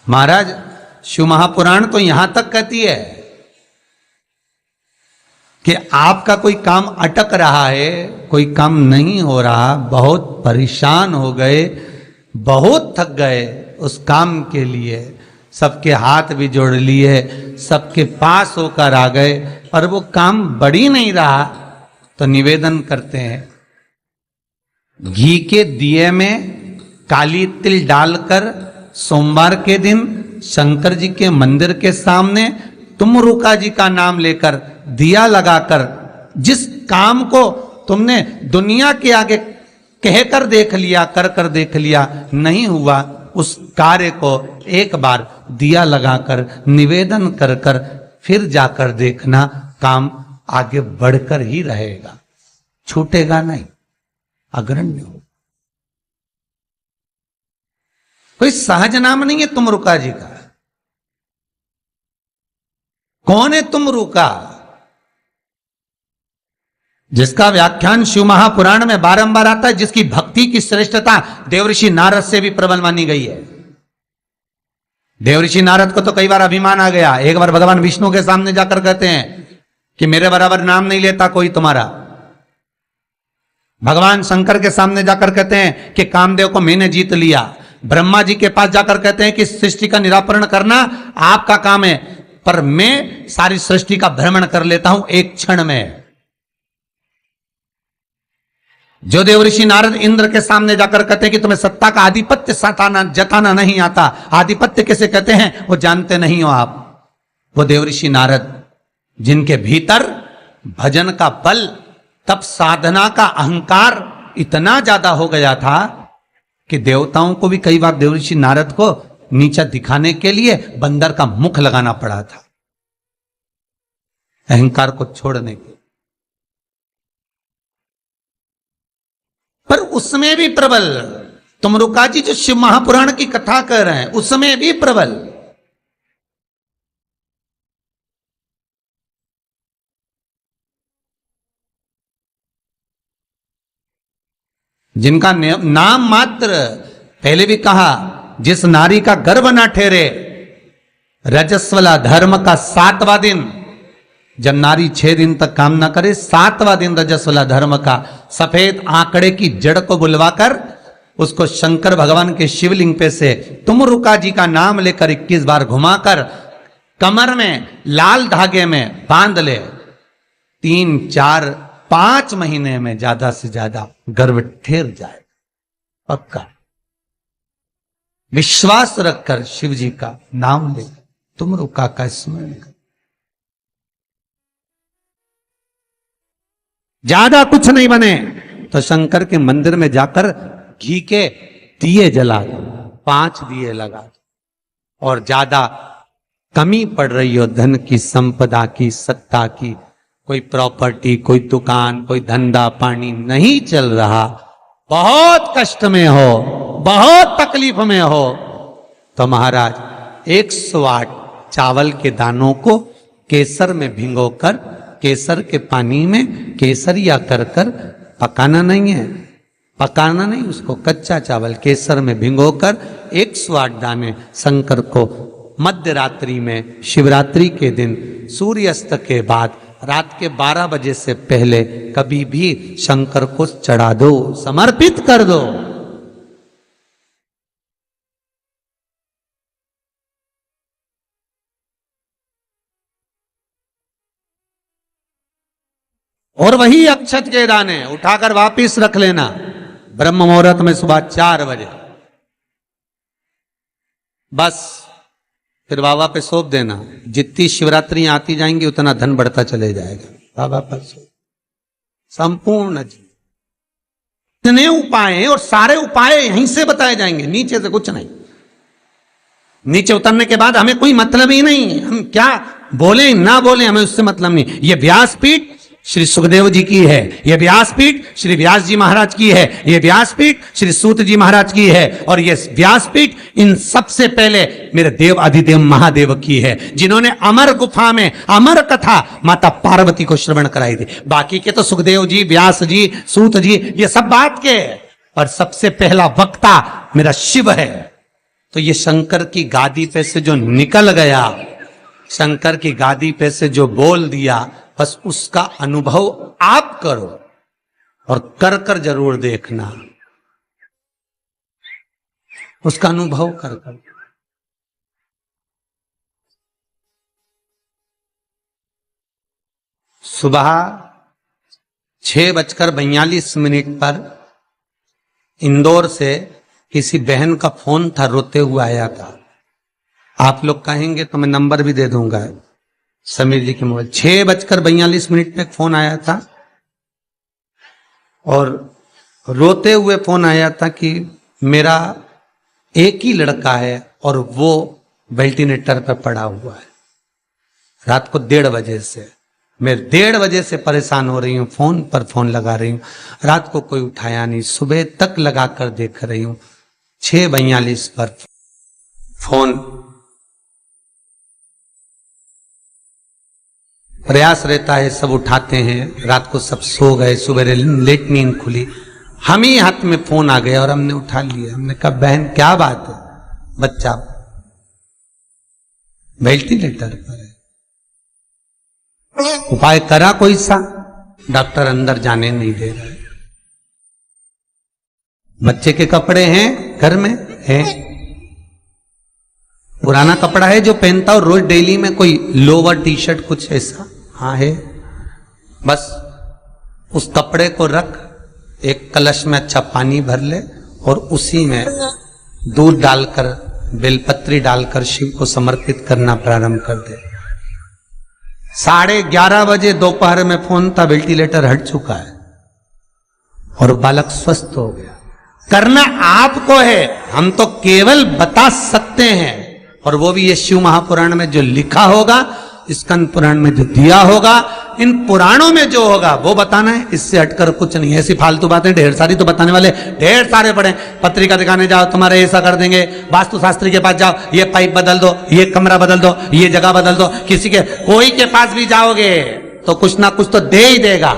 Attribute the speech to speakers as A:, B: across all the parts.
A: महाराज शिव महापुराण तो यहां तक कहती है कि आपका कोई काम अटक रहा है, कोई काम नहीं हो रहा, बहुत परेशान हो गए, बहुत थक गए उस काम के लिए, सबके हाथ भी जोड़ लिए, सबके पास होकर आ गए, पर वो काम बढ़ ही नहीं रहा, तो निवेदन करते हैं घी के दिए में काली तिल डालकर सोमवार के दिन शंकर जी के मंदिर के सामने तुमरुका जी का नाम लेकर दिया लगाकर, जिस काम को तुमने दुनिया के आगे कहकर देख लिया, कर देख लिया, नहीं हुआ, उस कार्य को एक बार दिया लगाकर निवेदन कर फिर जाकर देखना, काम आगे बढ़कर ही रहेगा, छूटेगा नहीं, अग्रण्य हो। कोई सहज नाम नहीं है तुमरुका जी का। कौन है तुमरुका? जिसका व्याख्यान शिव महापुराण में बारंबार आता है, जिसकी भक्ति की श्रेष्ठता देवऋषि नारद से भी प्रबल मानी गई है। देवऋषि नारद को तो कई बार अभिमान आ गया, एक बार भगवान विष्णु के सामने जाकर कहते हैं कि मेरे बराबर नाम नहीं लेता कोई तुम्हारा। भगवान शंकर के सामने जाकर कहते हैं कि कामदेव को मैंने जीत लिया। ब्रह्मा जी के पास जाकर कहते हैं कि सृष्टि का निराकरण करना आपका काम है, पर मैं सारी सृष्टि का भ्रमण कर लेता हूं एक क्षण में। जो देवऋषि नारद इंद्र के सामने जाकर कहते हैं कि तुम्हें सत्ता का आधिपत्य जताना नहीं आता, आधिपत्य कैसे कहते हैं वो जानते नहीं हो आप, वो देवऋषि नारद जिनके भीतर भजन का बल, तप साधना का अहंकार इतना ज्यादा हो गया था कि देवताओं को भी कई बार देवऋषि नारद को नीचा दिखाने के लिए बंदर का मुख लगाना पड़ा था, अहंकार को छोड़ने के। पर उसमें भी प्रबल तुमरुका जी जो शिव महापुराण की कथा कर रहे हैं, उसमें भी प्रबल। जिनका नाम मात्र, पहले भी कहा, जिस नारी का गर्भ ना ठहरे, रजस्वला धर्म का 7वां दिन, जब नारी 6 दिन तक काम ना करे, 7वां दिन रजस्वला धर्म का, सफेद आंकड़े की जड़ को बुलवाकर उसको शंकर भगवान के शिवलिंग पे से तुमरुका जी का नाम लेकर 21 बार घुमाकर कमर में लाल धागे में बांध ले, 3, 4, 5 महीने में ज्यादा से ज्यादा गर्भ ठहर जाए, पक्का। विश्वास रखकर शिव जी का नाम ले, तुमरुका का स्मरण कर, ज्यादा कुछ नहीं बने तो शंकर के मंदिर में जाकर घी के दिए जला दो, 5 दिए लगा दो। और ज्यादा कमी पड़ रही हो धन की, संपदा की, सत्ता की, कोई प्रॉपर्टी, कोई दुकान, कोई धंधा पानी नहीं चल रहा, बहुत कष्ट में हो, बहुत तकलीफ में हो, तो महाराज 108 चावल के दानों को केसर में भिगोकर, केसर के पानी में केसरिया कर पकाना नहीं है, पकाना नहीं, उसको कच्चा चावल केसर में भिगोकर 108 दाने शंकर को मध्य रात्रि में, शिवरात्रि के दिन सूर्यास्त के बाद, रात के 12 बजे से पहले कभी भी शंकर को चढ़ा दो, समर्पित कर दो। और वही अक्षत के दाने उठाकर वापिस रख लेना ब्रह्म मुहूर्त में सुबह 4 बजे, बस फिर बाबा पे सौंप देना। जितनी शिवरात्रि आती जाएंगी उतना धन बढ़ता चले जाएगा, बाबा पर सौंप, संपूर्ण इतने उपाय हैं और सारे उपाय यहीं से बताए जाएंगे, नीचे से कुछ नहीं। नीचे उतरने के बाद हमें कोई मतलब ही नहीं, हम क्या बोले ना बोले हमें उससे मतलब नहीं। ये व्यासपीठ श्री सुखदेव जी की है, यह व्यासपीठ श्री व्यास जी महाराज की है, यह व्यासपीठ श्री सूत जी महाराज की है, और यह व्यासपीठ इन सबसे पहले मेरे देव अधिदेव महादेव की है, जिन्होंने अमर गुफा में अमर कथा माता पार्वती को श्रवण कराई थी। बाकी के तो सुखदेव जी, व्यास जी, सूत जी, ये सब बात के, और सबसे पहला वक्ता मेरा शिव है, तो ये शंकर की गादी पे से जो निकल गया, शंकर की गादी पे से जो बोल दिया, बस उसका अनुभव आप करो और कर कर जरूर देखना, उसका अनुभव कर कर। सुबह 6:42 पर इंदौर से किसी बहन का फोन था, रोते हुए आया था। आप लोग कहेंगे तो मैं नंबर भी दे दूंगा, समीर जी के मोबाइल। 6:42 पे फोन आया था और रोते हुए फोन आया था कि मेरा एक ही लड़का है और वो वेंटिलेटर पर पड़ा हुआ है। रात को 1:30 बजे से मैं 1:30 बजे से परेशान हो रही हूँ, फोन पर फोन लगा रही हूँ, रात को कोई उठाया नहीं, सुबह तक लगा कर देख रही हूँ। 6:42 पर फोन, प्रयास रहता है सब उठाते हैं, रात को सब सो गए, सुबह लेट नींद खुली, हम ही हाथ में फोन आ गया और हमने उठा लिया। हमने कहा बहन क्या बात है? बच्चा वेंटिलेटर पर है, उपाय करा कोई सा? डॉक्टर अंदर जाने नहीं दे रहा है। बच्चे के कपड़े हैं घर में, हैं पुराना कपड़ा है जो पहनता और रोज डेली में, कोई लोवर टी शर्ट कुछ ऐसा, हाँ है। बस उस कपड़े को रख, एक कलश में अच्छा पानी भर ले और उसी में दूध डालकर, बेलपत्री डालकर शिव को समर्पित करना प्रारंभ कर दे। 11:30 बजे दोपहर में फोन था, वेंटिलेटर हट चुका है और बालक स्वस्थ हो गया। करना आपको है, हम तो केवल बता सकते हैं, और वो भी ये शिव महापुराण में जो लिखा होगा, स्कंद पुराण में जो दिया होगा, इन पुराणों में जो होगा वो बताना है, इससे हटकर कुछ नहीं। ऐसी फालतू बातें ढेर सारी तो बताने वाले ढेर सारे पड़े। पत्रिका दिखाने जाओ, तुम्हारे ऐसा कर देंगे, वास्तु शास्त्री के पास जाओ, ये पाइप बदल दो, ये कमरा बदल दो, ये जगह बदल दो, किसी के कोई के पास भी जाओगे तो कुछ ना कुछ तो दे ही देगा।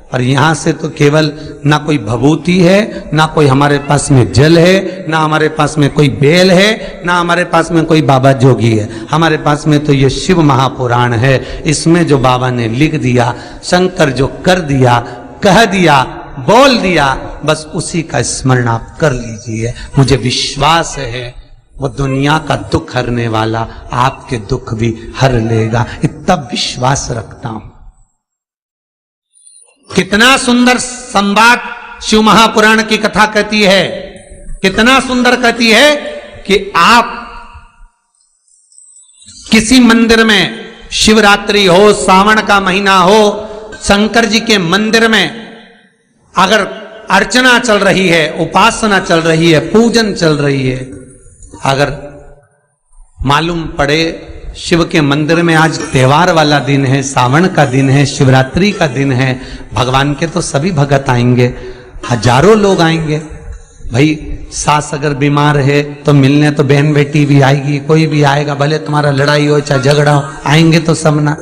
A: और यहां से तो केवल ना कोई भभूति है, ना कोई हमारे पास में जल है, ना हमारे पास में कोई बेल है, ना हमारे पास में कोई बाबा जोगी है। हमारे पास में तो ये शिव महापुराण है। इसमें जो बाबा ने लिख दिया, शंकर जो कर दिया, कह दिया, बोल दिया, बस उसी का स्मरण आप कर लीजिए। मुझे विश्वास है वो दुनिया का दुख हरने वाला आपके दुख भी हर लेगा, इतना विश्वास रखता हूं। कितना सुंदर संवाद शिव महापुराण की कथा कहती है, कितना सुंदर कहती है कि आप किसी मंदिर में, शिवरात्रि हो, सावन का महीना हो, शंकर जी के मंदिर में अगर अर्चना चल रही है, उपासना चल रही है, पूजन चल रही है, अगर मालूम पड़े शिव के मंदिर में आज त्योहार वाला दिन है, सावन का दिन है, शिवरात्रि का दिन है, भगवान के तो सभी भगत आएंगे, हजारों लोग आएंगे। भाई सास अगर बीमार है तो मिलने तो बहन बेटी भी आएगी, कोई भी आएगा, भले तुम्हारा लड़ाई हो चाहे झगड़ा हो, आएंगे तो सब ना।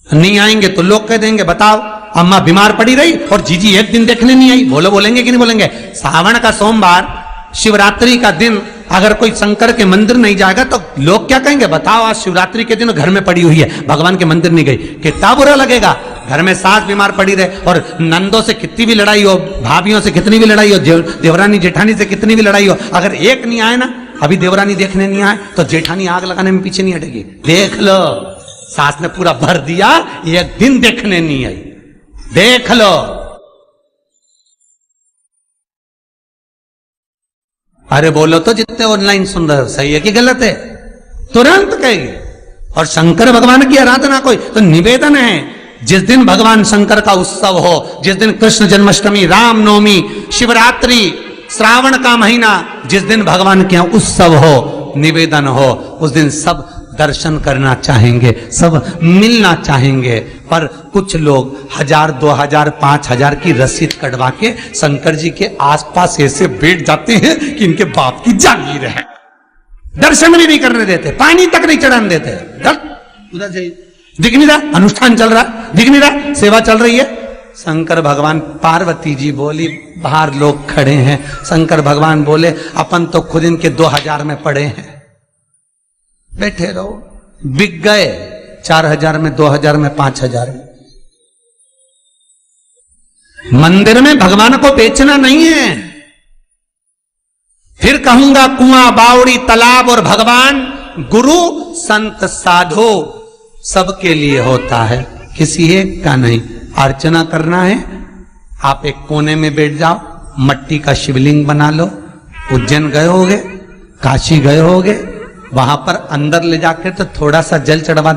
A: नहीं आएंगे तो लोग कह देंगे बताओ अम्मा बीमार पड़ी रही और जीजी एक दिन देखने नहीं आई, बोलेंगे कि नहीं बोलेंगे? सावन का सोमवार, शिवरात्रि का दिन अगर कोई शंकर के मंदिर नहीं जाएगा तो लोग क्या कहेंगे? बताओ आज शिवरात्रि के दिन घर में पड़ी हुई है, भगवान के मंदिर नहीं गई, कितना बुरा लगेगा। घर में सास बीमार पड़ी रहे और नंदों से कितनी भी लड़ाई हो, भाभियों से कितनी भी लड़ाई हो, देवरानी जेठानी से कितनी भी लड़ाई हो, अगर एक नहीं आए ना, अभी देवरानी देखने नहीं आए तो जेठानी आग लगाने में पीछे नहीं हटेगी। देख लो सास ने पूरा भर दिया, एक दिन देखने नहीं आई, देख लो। अरे बोलो तो जितने ऑनलाइन सुन रहे हो, सही है कि गलत है? तुरंत कहेंगे। और शंकर भगवान की आराधना कोई तो निवेदन है, जिस दिन भगवान शंकर का उत्सव हो, जिस दिन कृष्ण जन्माष्टमी, रामनवमी, शिवरात्रि, श्रावण का महीना, जिस दिन भगवान के यहाँ उत्सव हो, निवेदन हो, उस दिन सब दर्शन करना चाहेंगे, सब मिलना चाहेंगे। पर कुछ लोग 1000, 2000, 5000 की रसीद कटवा के शंकर जी के आसपास ऐसे बैठ जाते हैं कि इनके बाप की जागीर है, दर्शन भी नहीं करने देते, पानी तक नहीं चढ़ाने देते। उधर से दिख नहीं रहा, अनुष्ठान चल रहा, दिख नहीं रहा, सेवा चल रही है, शंकर भगवान, पार्वती जी बोली बाहर लोग खड़े हैं। शंकर भगवान बोले अपन तो खुद इनके 2000 में पड़े हैं, बैठे रहो। बिक गए 4000 में, 2000 में, 5000 में। मंदिर में भगवान को बेचना नहीं है। फिर कहूंगा कुआं, बावड़ी, तालाब और भगवान, गुरु, संत, साधु सबके लिए होता है, किसी एक का नहीं। अर्चना करना है, आप एक कोने में बैठ जाओ, मट्टी का शिवलिंग बना लो। उज्जैन गए होगे, काशी गए होगे, वहां पर अंदर ले जाकर तो थोड़ा सा जल चढ़वा दे।